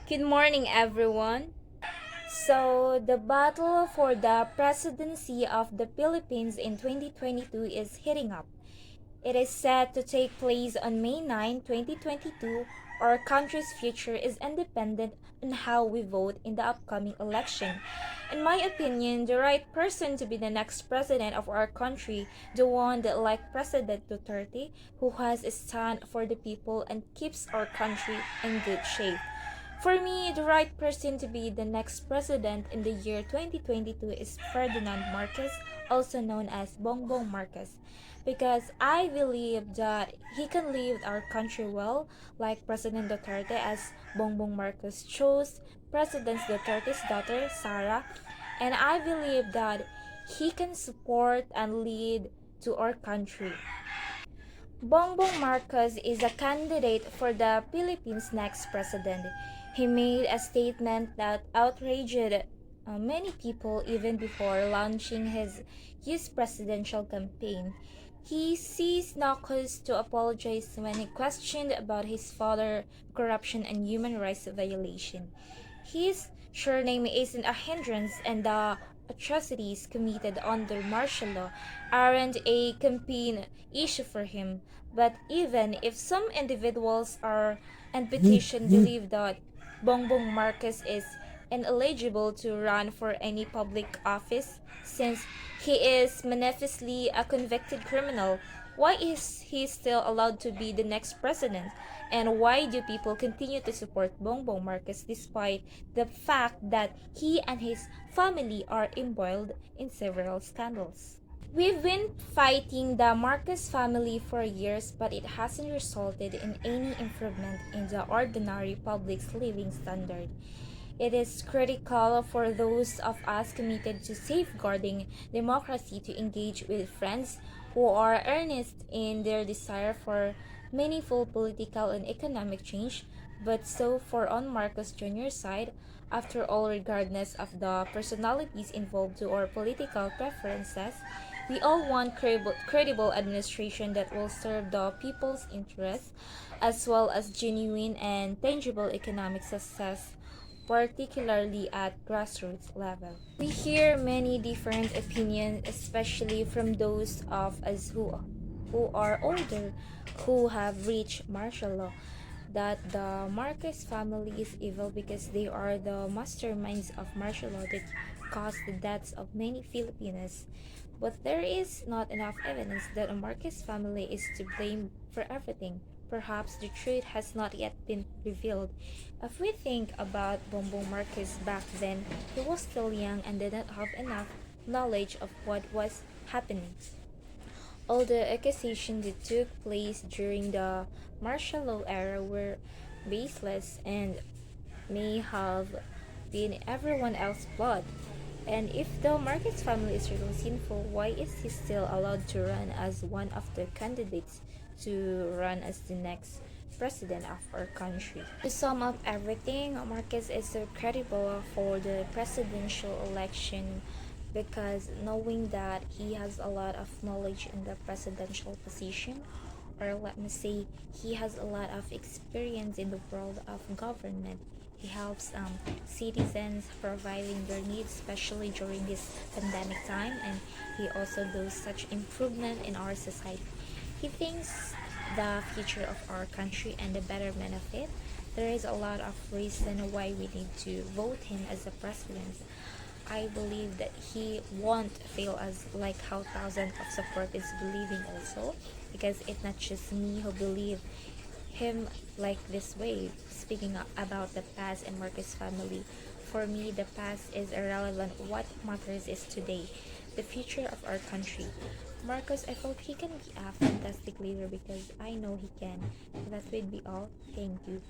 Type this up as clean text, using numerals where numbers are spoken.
Good morning, everyone. So, the battle for the presidency of the Philippines in 2022 is heating up. It is set to take place on May 9, 2022. Our country's future is independent on how we vote in the upcoming election. In my opinion, the right person to be the next president of our country, the one that like President Duterte, who has a stand for the people and keeps our country in good shape. For me, the right person to be the next president in the year 2022 is Ferdinand Marcos, also known as Bongbong Marcos, because I believe that he can lead our country well, like President Duterte, as Bongbong Marcos chose President Duterte's daughter, Sara, and I believe that he can support and lead to our country. Bongbong Marcos is a candidate for the Philippines' next president. He made a statement that outraged many people even before launching his presidential campaign. He seized Marcos to apologize when he questioned about his father corruption and human rights violation. His surname isn't a hindrance, and the atrocities committed under martial law aren't a campaign issue for him. But even if some individuals are and petition believe that Bongbong Marcos is ineligible to run for any public office since he is manifestly a convicted criminal, why is he still allowed to be the next president? And why do people continue to support Bongbong Marcos despite the fact that he and his family are embroiled in several scandals? We've been fighting the Marcos family for years, but it hasn't resulted in any improvement in the ordinary public's living standard. It is critical for those of us committed to safeguarding democracy to engage with friends who are earnest in their desire for meaningful political and economic change. But so for on Marcos Jr.'s side, after all, regardless of the personalities involved or political preferences, we all want credible administration that will serve the people's interests as well as genuine and tangible economic success, particularly at grassroots level. We hear many different opinions, especially from those of us who are older, who have reached martial law, that the Marcos family is evil because they are the masterminds of martial law that caused the deaths of many Filipinos. But there is not enough evidence that the Marcos family is to blame for everything. Perhaps the truth has not yet been revealed. If we think about Bongbong Marcos back then, he was still young and did not have enough knowledge of what was happening. All the accusations that took place during the martial law era were baseless and may have been everyone else's blood. And if the Marcos family is really sinful, why is he still allowed to run as one of the candidates to run as the next president of our country? To sum up everything, Marcos is so credible for the presidential election because knowing that he has a lot of knowledge in the presidential position, or let me say, he has a lot of experience in the world of government. He helps citizens providing their needs, especially during this pandemic time, and he also does such improvement in our society. He thinks the future of our country and the betterment of it. There is a lot of reason why we need to vote him as a president. I believe that he won't fail us like how thousands of supporters believing also, because it's not just me who believe him like this way. Speaking about the past and Marcos family, for me the past is irrelevant. What matters is today, the future of our country. Marcos, I hope he can be a fantastic leader because I know he can. That would be all. Thank you.